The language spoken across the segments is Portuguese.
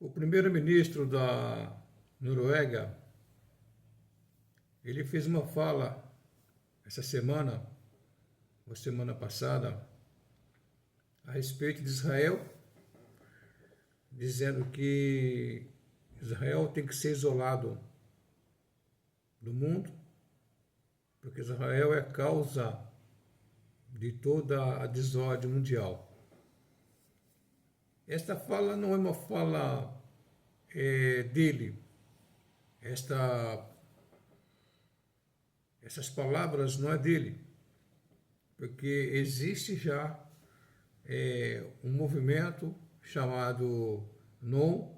O primeiro-ministro da Noruega, ele fez uma fala essa semana, ou semana passada, a respeito de Israel, dizendo que Israel tem que ser isolado do mundo, porque Israel é a causa de toda a desordem mundial. Esta fala não é uma fala dele. Essas palavras não é dele, porque existe já um movimento chamado NOM,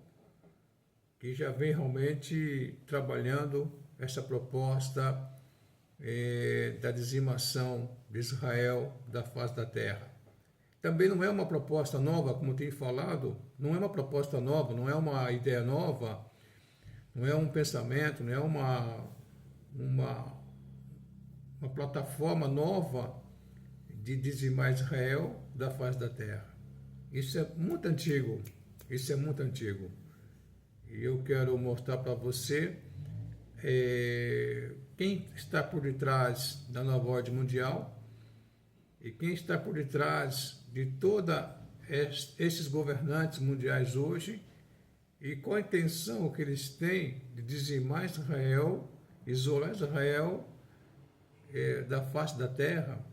que já vem realmente trabalhando essa proposta da dizimação de Israel da face da terra. Também não é uma proposta nova, como tenho falado, não é uma proposta nova, não é uma ideia nova, não é um pensamento, não é uma plataforma nova de dizimar Israel da face da terra. Isso é muito antigo, isso é muito antigo. E eu quero mostrar para você quem está por detrás da nova ordem mundial e quem está por detrás de todos esses governantes mundiais hoje e qual a intenção que eles têm de dizimar Israel, isolar Israel da face da terra.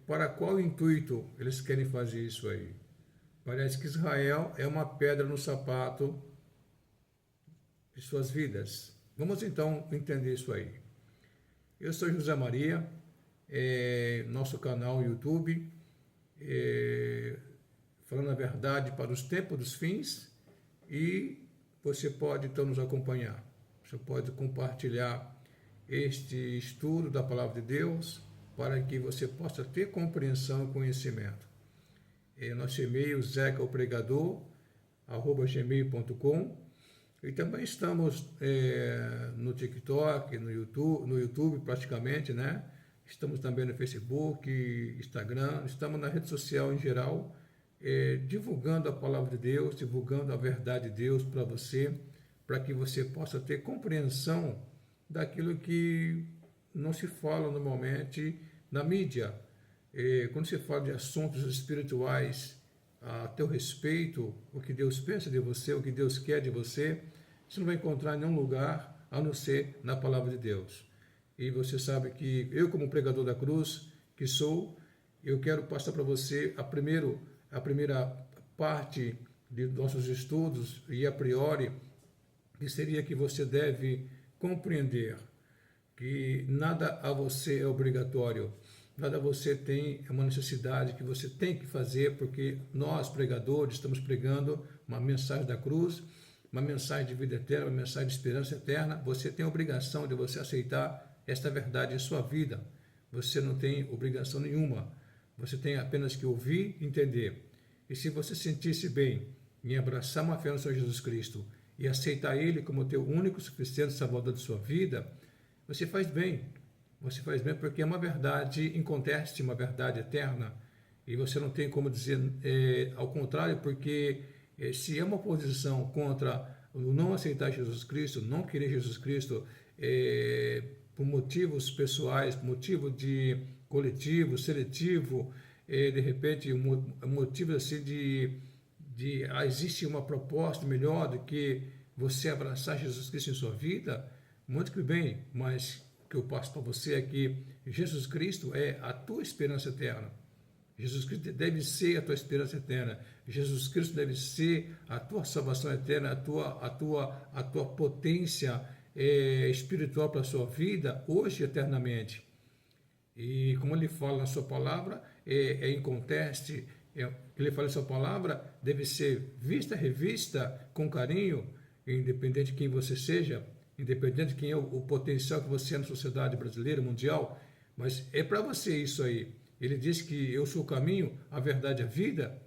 Para qual intuito eles querem fazer isso aí? Parece que Israel é uma pedra no sapato de suas vidas. Vamos então entender isso aí. Eu sou José Maria, nosso canal YouTube, falando a verdade para os tempos dos fins, e você pode então nos acompanhar. Você pode compartilhar este estudo da Palavra de Deus para que você possa ter compreensão e conhecimento. Nosso e-mail zecaopregador@gmail.com, e também estamos no TikTok, no YouTube praticamente, né? Estamos também no Facebook, Instagram, estamos na rede social em geral, divulgando a palavra de Deus, divulgando a verdade de Deus para você, para que você possa ter compreensão daquilo que não se fala normalmente na mídia. Quando se fala de assuntos espirituais a teu respeito, o que Deus pensa de você, o que Deus quer de você, você não vai encontrar em nenhum lugar a não ser na palavra de Deus. E você sabe que eu, como pregador da cruz que sou, eu quero passar para você a primeira parte de nossos estudos, e a priori, que seria que você deve compreender que nada a você é obrigatório, nada a você tem uma necessidade que você tem que fazer, porque nós, pregadores, estamos pregando uma mensagem da cruz, uma mensagem de vida eterna, uma mensagem de esperança eterna. Você tem a obrigação de você aceitar esta verdade em sua vida. Você não tem obrigação nenhuma. Você tem apenas que ouvir e entender. E se você sentir-se bem em abraçar uma fé no Senhor Jesus Cristo e aceitar Ele como teu único, suficiente Salvador de sua vida, você faz bem. Você faz bem porque é uma verdade inconteste, uma verdade eterna. E você não tem como dizer ao contrário, porque se é uma posição contra o não aceitar Jesus Cristo, não querer Jesus Cristo, por motivos pessoais, por motivo de coletivo, seletivo, de repente, motivo assim existe uma proposta melhor do que você abraçar Jesus Cristo em sua vida, muito que bem, mas o que eu passo para você é que Jesus Cristo é a tua esperança eterna. Jesus Cristo deve ser a tua esperança eterna. Jesus Cristo deve ser a tua salvação eterna, a tua potência espiritual para a sua vida, hoje e eternamente. E como ele fala na sua palavra, inconteste, ele fala na sua palavra, deve ser vista, revista com carinho, independente de quem você seja, independente de quem é o potencial que você é na sociedade brasileira, mundial, mas é para você isso aí. Ele diz que eu sou o caminho, a verdade e a vida.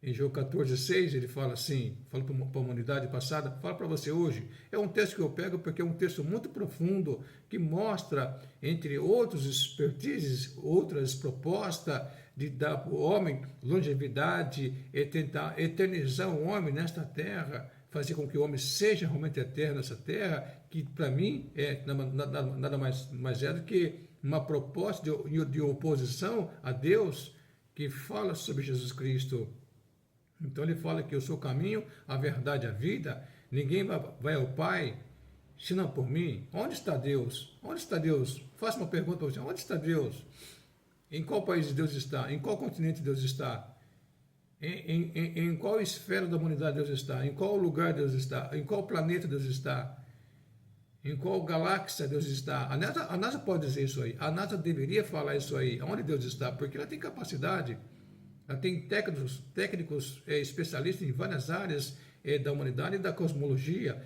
Em João 14,6 ele fala assim, fala para a humanidade passada, fala para você hoje. É um texto que eu pego porque é um texto muito profundo, que mostra, entre outros expertises, outras propostas, de dar para o homem longevidade e tentar eternizar o homem nesta terra, fazer com que o homem seja realmente eterno nessa terra, que para mim é nada mais é do que uma proposta de oposição a Deus, que fala sobre Jesus Cristo. Então ele fala que eu sou o caminho, a verdade e a vida. Ninguém vai ao Pai senão por mim. Onde está Deus? Onde está Deus? Faça uma pergunta para você. Onde está Deus? Em qual país Deus está? Em qual continente Deus está? Em qual esfera da humanidade Deus está? Em qual lugar Deus está? Em qual planeta Deus está? Em qual galáxia Deus está? A NASA pode dizer isso aí. A NASA deveria falar isso aí. Onde Deus está? Porque ela tem capacidade. Ela tem técnicos especialistas em várias áreas da humanidade e da cosmologia.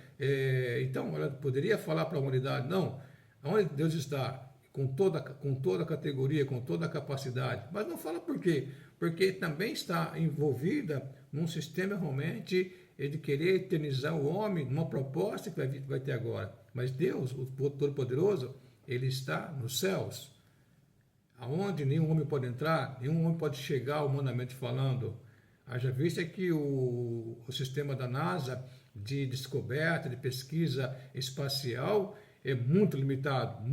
Então, ela poderia falar para a humanidade, não, onde Deus está? Com toda a categoria, com toda a capacidade. Mas não fala por quê? Porque também está envolvida num sistema realmente de querer eternizar o homem, numa proposta que vai ter agora. Mas Deus, o Todo-Poderoso, ele está nos céus, aonde nenhum homem pode entrar, nenhum homem pode chegar humanamente falando. Haja vista que o sistema da NASA de descoberta, de pesquisa espacial é muito limitado,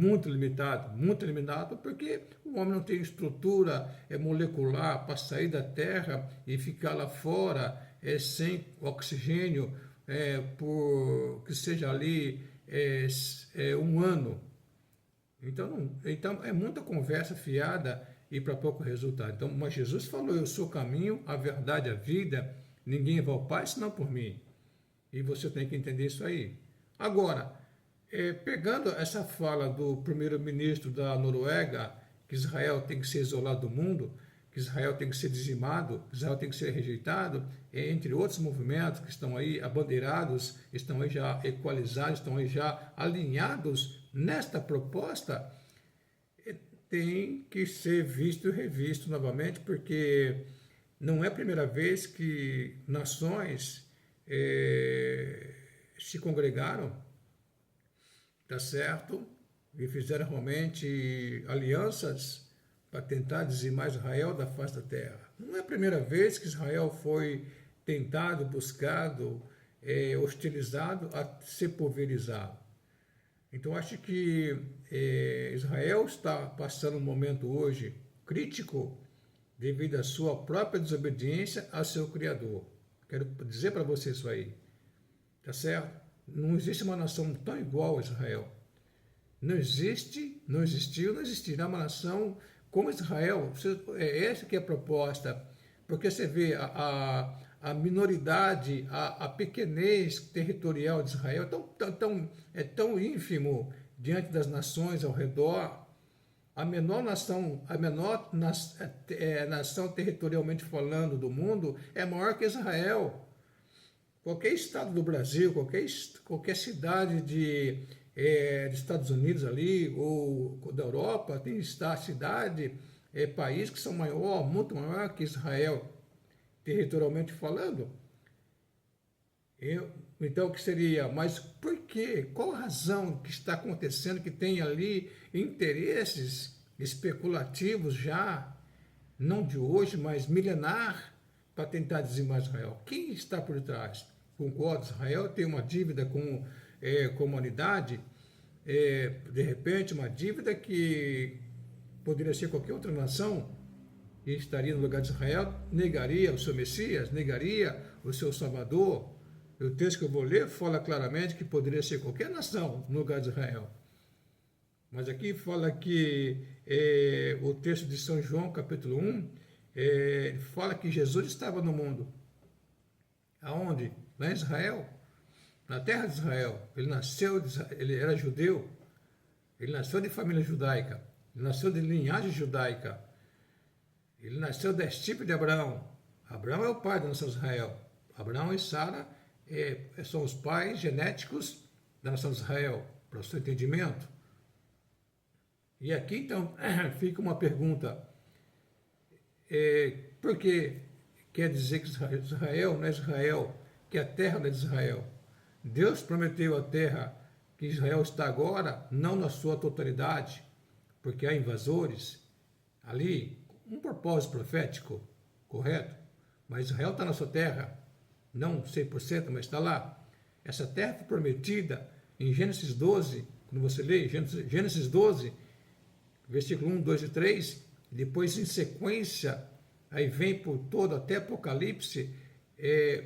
porque o homem não tem estrutura molecular para sair da Terra e ficar lá fora sem oxigênio por que seja ali um ano. Então é muita conversa fiada e para pouco resultado. Então, mas Jesus falou, eu sou o caminho, a verdade, a vida, ninguém vai ao Pai senão por mim. E você tem que entender isso aí. Agora, pegando essa fala do primeiro-ministro da Noruega, que Israel tem que ser isolado do mundo, que Israel tem que ser dizimado, que Israel tem que ser rejeitado, entre outros movimentos que estão aí abandeirados, estão aí já equalizados, estão aí já alinhados nesta proposta, tem que ser visto e revisto novamente, porque não é a primeira vez que nações se congregaram, tá certo? E fizeram realmente alianças para tentar dizimar Israel da face da terra. Não é a primeira vez que Israel foi tentado, buscado, hostilizado a ser pulverizado. Então, acho que Israel está passando um momento hoje crítico devido à sua própria desobediência a seu Criador. Quero dizer para você isso aí, tá certo? Não existe uma nação tão igual a Israel. Não existe, não existiu, não existirá uma nação como Israel. Essa que é a proposta, porque você vê a minoridade, a pequenez territorial de Israel é tão ínfimo diante das nações ao redor. A menor nação territorialmente falando do mundo é maior que Israel. Qualquer estado do Brasil, qualquer cidade dos Estados Unidos ali, ou da Europa, tem cidade, país que são muito maior que Israel, territorialmente falando. Então, o que seria? Mas por quê? Qual a razão que está acontecendo que tem ali interesses especulativos já, não de hoje, mas milenar, para tentar dizimar Israel? Quem está por trás? Concordo, Israel tem uma dívida com a humanidade, de repente uma dívida que poderia ser qualquer outra nação, e estaria no lugar de Israel, negaria o seu Messias, negaria o seu Salvador. O texto que eu vou ler fala claramente que poderia ser qualquer nação no lugar de Israel. Mas aqui fala que o texto de São João, capítulo 1, fala que Jesus estava no mundo. Aonde? Lá em Israel, na terra de Israel. Ele era judeu, ele nasceu de família judaica, ele nasceu de linhagem judaica, ele nasceu da estirpe de Abraão. Abraão é o pai da nação de Israel. Abraão e Sara são os pais genéticos da nação de Israel, para o seu entendimento. E aqui, então, fica uma pergunta. Por que quer dizer que Israel não é Israel, que a terra não é de Israel? Deus prometeu a terra que Israel está agora, não na sua totalidade, porque há invasores ali, um propósito profético, correto? Mas Israel está na sua terra, não 100%, mas está lá. Essa terra foi prometida em Gênesis 12, quando você lê Gênesis 12, versículo 1, 2 e 3, depois em sequência, aí vem por todo até Apocalipse,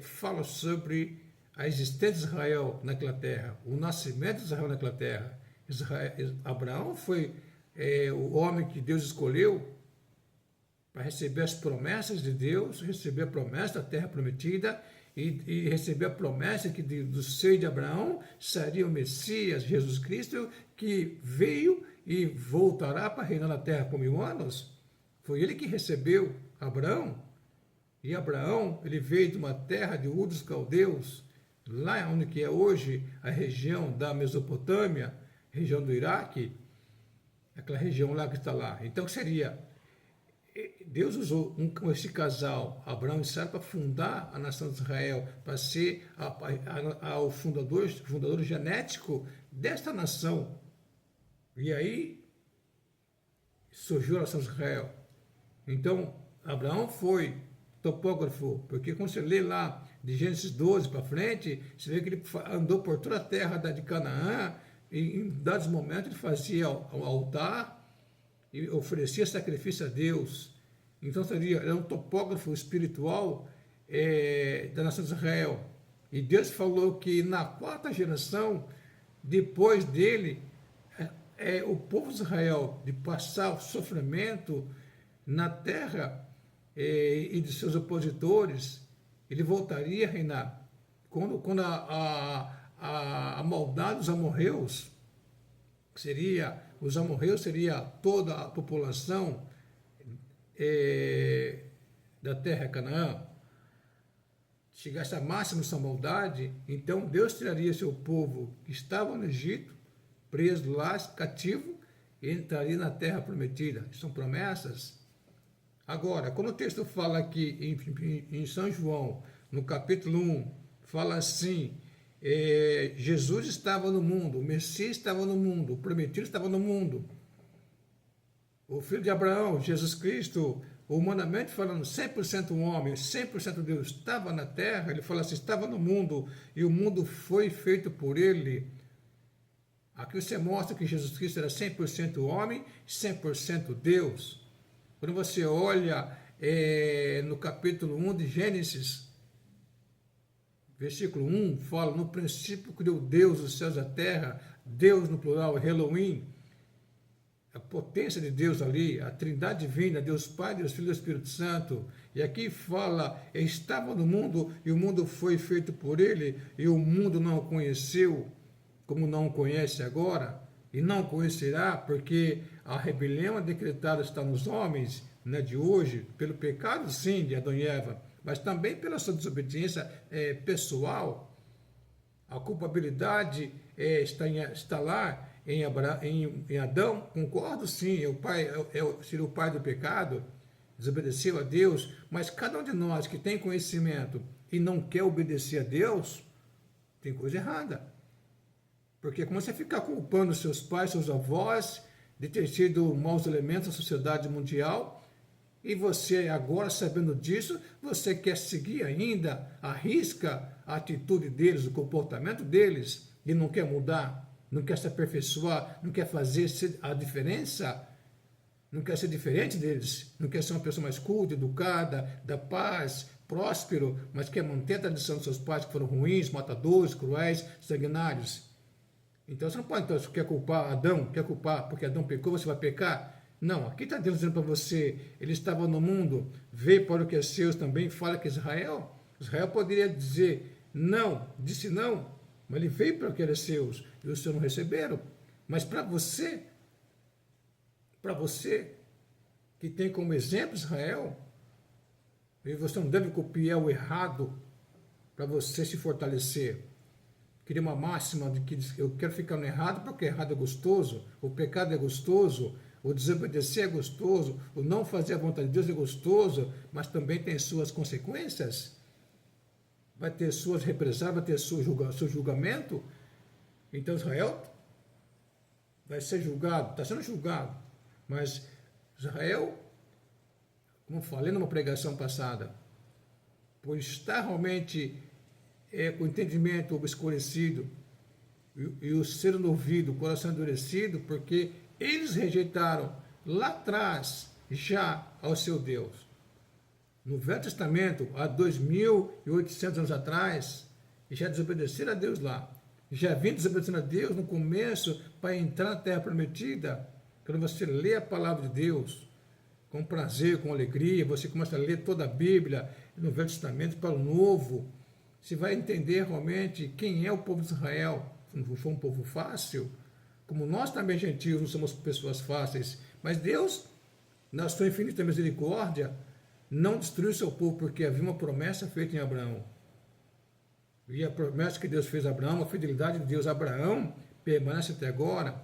fala sobre a existência de Israel naquela terra, o nascimento de Israel naquela terra. Abraão foi o homem que Deus escolheu para receber as promessas de Deus, receber a promessa da terra prometida e receber a promessa que do seio de Abraão seria o Messias, Jesus Cristo, que veio e voltará para reinar na terra por 1000 anos. Foi ele que recebeu Abraão. E Abraão, ele veio de uma terra de Ur dos Caldeus, lá onde que é hoje a região da Mesopotâmia, região do Iraque, aquela região lá que está lá. Então seria, Deus usou esse casal, Abraão e Sara, para fundar a nação de Israel, para ser o fundador genético desta nação. E aí surgiu a nação de Israel. Então, Abraão foi topógrafo, porque quando você lê lá de Gênesis 12 para frente, você vê que ele andou por toda a terra de Canaã, e em dados momentos ele fazia o altar e oferecia sacrifício a Deus. Então era um topógrafo espiritual da nação de Israel. E Deus falou que na 4ª geração, depois dele, o povo de Israel, de passar o sofrimento na terra e de seus opositores, ele voltaria a reinar. Quando a maldade dos amorreus, os amorreus seria toda a população da terra Canaã, chegasse à máxima sua maldade, então Deus tiraria seu povo que estava no Egito, preso lá, cativo, e entraria na terra prometida. São promessas. Agora, quando o texto fala aqui em São João, no capítulo 1, fala assim, Jesus estava no mundo, o Messias estava no mundo, o prometido estava no mundo. O filho de Abraão, Jesus Cristo, humanamente falando, 100% homem, 100% Deus, estava na terra, ele fala assim, estava no mundo, e o mundo foi feito por ele. Aqui você mostra que Jesus Cristo era 100% homem, 100% Deus. Quando você olha no capítulo 1 de Gênesis, versículo 1, fala, no princípio criou Deus os céus e a terra, Deus no plural, Elohim, a potência de Deus ali, a trindade divina, Deus Pai, Deus Filho e Deus Espírito Santo. E aqui fala, estava no mundo e o mundo foi feito por ele e o mundo não o conheceu, como não o conhece agora, e não conhecerá, porque a rebelião decretada está nos homens, né, de hoje, pelo pecado, sim, de Adão e Eva, mas também pela sua desobediência pessoal. A culpabilidade está lá em Adão, concordo sim, seria o pai do pecado, desobedeceu a Deus, mas cada um de nós que tem conhecimento e não quer obedecer a Deus, tem coisa errada. Porque como você ficar culpando seus pais, seus avós, de ter sido maus elementos na sociedade mundial, e você agora, sabendo disso, você quer seguir ainda, arrisca a atitude deles, o comportamento deles, e não quer mudar, não quer se aperfeiçoar, não quer fazer a diferença, não quer ser diferente deles, não quer ser uma pessoa mais culta, educada, da paz, próspero, mas quer manter a tradição dos seus pais que foram ruins, matadores, cruéis, sanguinários. Então você não pode, então, quer culpar Adão, quer culpar porque Adão pecou, você vai pecar? Não, aqui está Deus dizendo para você, ele estava no mundo, veio para o que é seus também, fala que Israel poderia dizer não, disse não, mas ele veio para o que era seus, e os seus não receberam. Mas para você que tem como exemplo Israel, e você não deve copiar o errado para você se fortalecer. Queria uma máxima de que eu quero ficar no errado porque errado é gostoso, o pecado é gostoso, o desobedecer é gostoso, o não fazer a vontade de Deus é gostoso, mas também tem suas consequências, vai ter suas represálias, vai ter seu julgamento. Então Israel vai ser julgado, está sendo julgado, mas Israel como falei numa pregação passada, por estar realmente com o entendimento obscurecido e o ser no ouvido, o coração endurecido, porque eles rejeitaram lá atrás já ao seu Deus. No Velho Testamento, há 2.800 anos atrás, já desobedeceram a Deus lá. Já vinham desobedecendo a Deus no começo para entrar na Terra Prometida. Quando você lê a palavra de Deus com prazer, com alegria, você começa a ler toda a Bíblia, no Velho Testamento para o Novo, você vai entender realmente quem é o povo de Israel. Não foi um povo fácil, como nós também gentios não somos pessoas fáceis, mas Deus, na sua infinita misericórdia, não destruiu seu povo porque havia uma promessa feita em Abraão. E a promessa que Deus fez a Abraão, a fidelidade de Deus a Abraão, permanece até agora.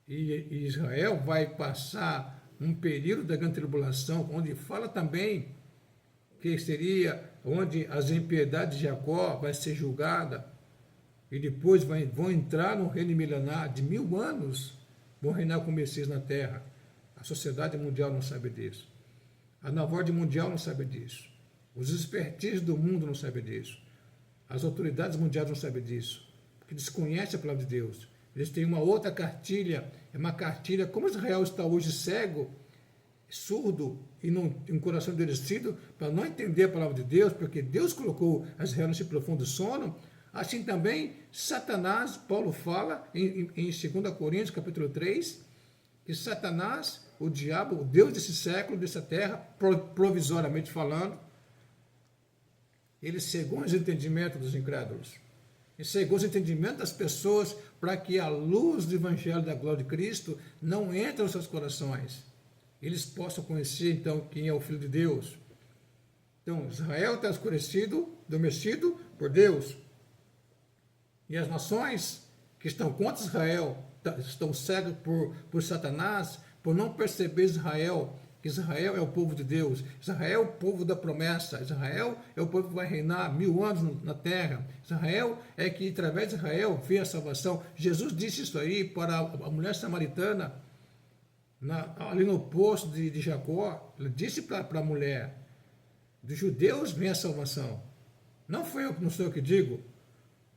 E Israel vai passar um período da grande tribulação, onde fala também que seria onde as impiedades de Jacó vai ser julgada, e depois vão entrar no reino milenar de 1000 anos, vão reinar com o Messias na terra. A sociedade mundial não sabe disso. A nova ordem mundial não sabe disso. Os expertises do mundo não sabem disso. As autoridades mundiais não sabem disso, porque desconhecem a palavra de Deus. Eles têm uma outra cartilha, é uma cartilha, como Israel está hoje cego, surdo e um coração endurecido, para não entender a palavra de Deus, porque Deus colocou Israel nesse profundo sono. Assim também, Satanás, Paulo fala em 2 Coríntios, capítulo 3, que Satanás, o diabo, o Deus desse século, dessa terra, provisoriamente falando, ele cegou os entendimentos dos incrédulos. Ele cegou os entendimentos das pessoas para que a luz do Evangelho da glória de Cristo não entre nos seus corações. Eles possam conhecer, então, quem é o Filho de Deus. Então, Israel está escurecido, adormecido por Deus. E as nações que estão contra Israel estão cegas por Satanás, por não perceber Israel, que Israel é o povo de Deus, Israel é o povo da promessa, Israel é o povo que vai reinar 1000 anos na terra, Israel é que através de Israel vem a salvação. Jesus disse isso aí para a mulher samaritana, ali no poço de Jacó. Ele disse para a mulher, dos judeus vem a salvação. Não sou eu que digo,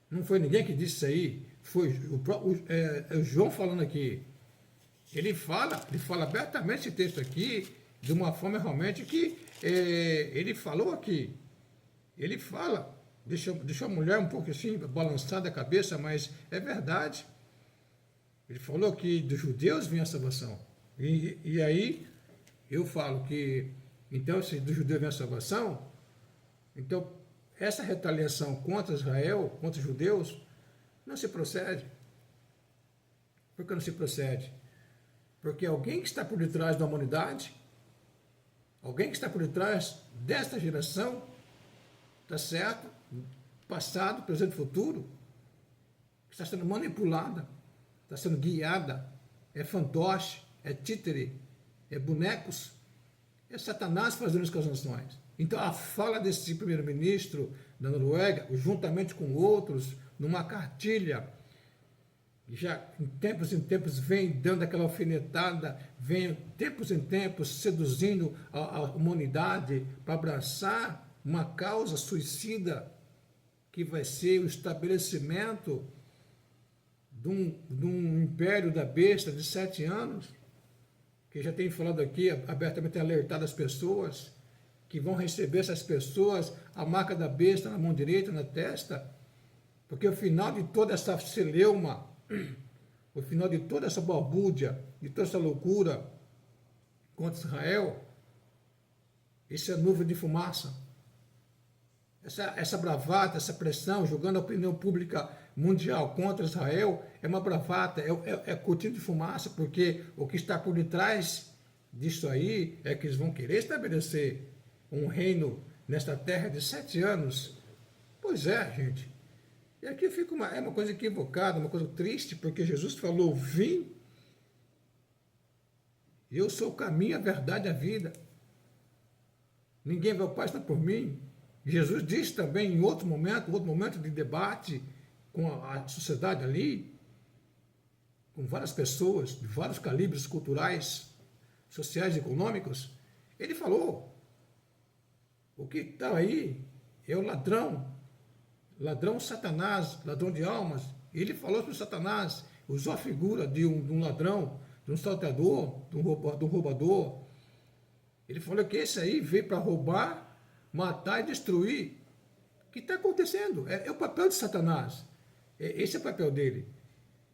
não foi ninguém que disse isso aí, foi o João falando aqui. Ele fala abertamente esse texto aqui, de uma forma realmente que ele falou aqui. Ele fala, deixou a mulher um pouco assim, balançada a cabeça, mas é verdade. Ele falou que dos judeus vem a salvação. E aí eu falo que, então, se dos judeus vem a salvação, então essa retaliação contra Israel, contra os judeus, não se procede. Por que não se procede? Porque alguém que está por detrás da humanidade, alguém que está por detrás desta geração, tá certo? Passado, presente e futuro, está sendo manipulada, está sendo guiada, é fantoche, é títere, é bonecos, é Satanás fazendo isso com as nações. Então a fala desse primeiro-ministro da Noruega, juntamente com outros, numa cartilha, já em tempos vem dando aquela alfinetada, vem tempos em tempos seduzindo a humanidade para abraçar uma causa suicida, que vai ser o estabelecimento de um império da besta de 7 anos, que já tem falado aqui, abertamente alertado as pessoas, que vão receber essas pessoas a marca da besta na mão direita, na testa, porque o final de toda essa celeuma, o final de toda essa balbúrdia, de toda essa loucura contra Israel, isso é nuvem de fumaça. Essa bravata, essa pressão, jogando a opinião pública mundial contra Israel, é uma bravata, é cortina de fumaça, porque o que está por detrás disso aí é que eles vão querer estabelecer um reino nesta terra de 7 anos. Pois é, gente. E aqui fica uma coisa equivocada, uma coisa triste, porque Jesus falou, vim, eu sou o caminho, a verdade e a vida. Ninguém vai ao Pai senão por mim. Jesus disse também em outro momento de debate com a sociedade ali, com várias pessoas, de vários calibres culturais, sociais e econômicos, Ele falou. O que está aí é o ladrão Satanás, ladrão de almas. Ele falou sobre Satanás, usou a figura de um ladrão, de um salteador, de um roubador. Ele falou que esse aí veio para roubar, matar e destruir. O que está acontecendo? É o papel de Satanás. Esse é o papel dele.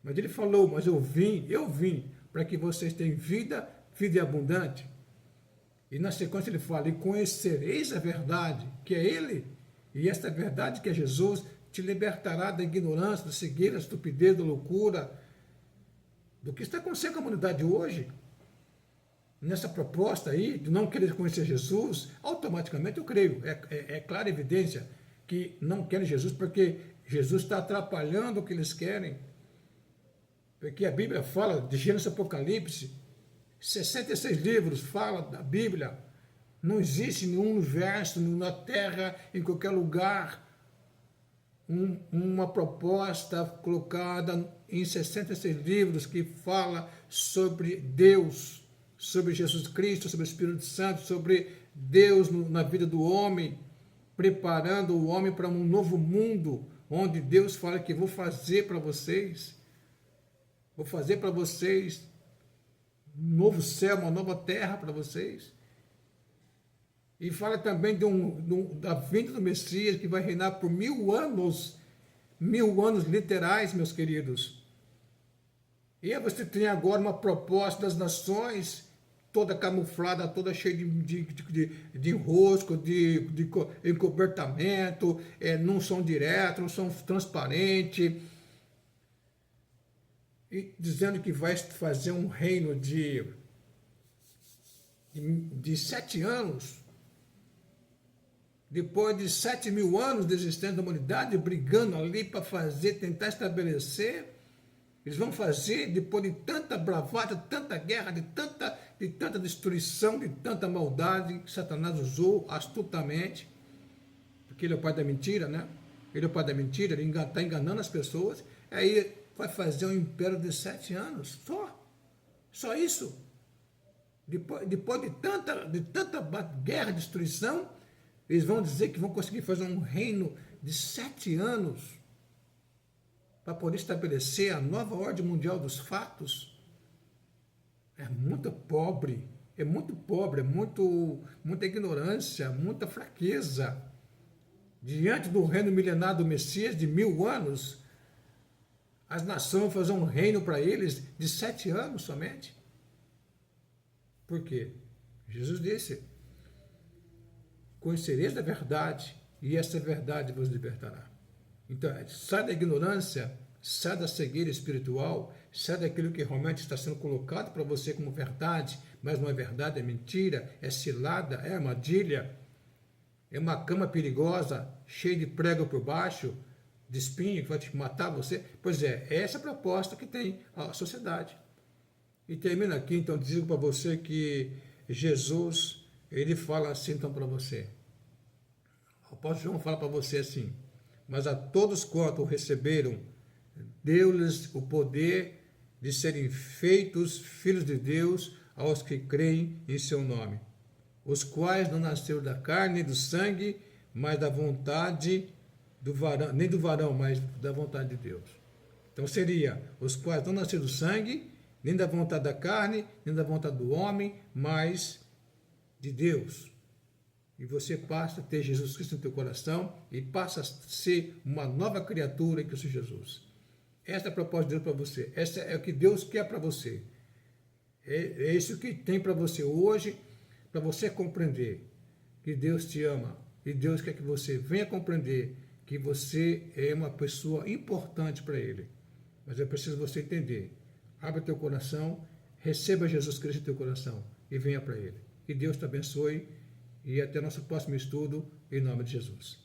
Mas ele falou, mas eu vim para que vocês tenham vida abundante. E na sequência ele fala, e conhecereis a verdade, que é ele, e esta verdade que é Jesus, te libertará da ignorância, da cegueira, da estupidez, da loucura, do que está acontecendo com a humanidade hoje. Nessa proposta aí, de não querer conhecer Jesus, automaticamente eu creio, é clara evidência que não querem Jesus, porque Jesus está atrapalhando o que eles querem. Porque a Bíblia fala de Gênesis e Apocalipse, 66 livros fala da Bíblia. Não existe nenhum universo, na Terra, em qualquer lugar, uma proposta colocada em 66 livros que fala sobre Deus, sobre Jesus Cristo, sobre o Espírito Santo, sobre Deus na vida do homem, preparando o homem para um novo mundo, onde Deus fala que vou fazer para vocês um novo céu, uma nova terra para vocês. E fala também da vinda do Messias, que vai reinar por 1000 anos literais, meus queridos. E aí você tem agora uma proposta das nações, toda camuflada, toda cheia de enrosco, de encobertamento, não são diretos, não são transparentes, e dizendo que vai fazer um reino de 7 anos, depois de 7.000 anos de existência da humanidade, brigando ali para tentar estabelecer. Eles vão fazer, depois de tanta bravata, tanta guerra, de tanta destruição, de tanta maldade que Satanás usou astutamente, porque ele é o pai da mentira, né? Ele é o pai da mentira, ele está enganando as pessoas. Aí vai fazer um império de 7 anos, só isso. Depois de tanta guerra, destruição, eles vão dizer que vão conseguir fazer um reino de 7 anos para poder estabelecer a nova ordem mundial dos fatos. É muito pobre, muita ignorância, muita fraqueza. Diante do reino milenar do Messias de 1000 anos, as nações vão fazer um reino para eles de 7 anos somente. Por quê? Jesus disse, conhecereis a verdade, e essa verdade vos libertará. Então, sai da ignorância, sai da cegueira espiritual, sai daquilo que realmente está sendo colocado para você como verdade, mas não é verdade, é mentira, é cilada, é armadilha, é uma cama perigosa, cheia de prego por baixo, de espinho, que vai te matar você. Pois é essa a proposta que tem a sociedade. E termina aqui, então, digo para você que Jesus, ele fala assim, então, para você. O apóstolo João fala para você assim, mas a todos quanto o receberam, deu-lhes o poder de serem feitos filhos de Deus aos que creem em seu nome, os quais não nasceram da carne e do sangue, mas da vontade do varão, nem do varão, mas da vontade de Deus. Então seria, os quais não nasceram do sangue, nem da vontade da carne, nem da vontade do homem, mas de Deus. E você passa a ter Jesus Cristo no teu coração e passa a ser uma nova criatura em Cristo Jesus. Essa é a proposta de Deus para você. Essa é o que Deus quer para você. É isso que tem para você hoje, para você compreender que Deus te ama e Deus quer que você venha compreender que você é uma pessoa importante para Ele. Mas é preciso você entender. Abra teu coração, receba Jesus Cristo no teu coração e venha para Ele. Que Deus te abençoe e até nosso próximo estudo, em nome de Jesus.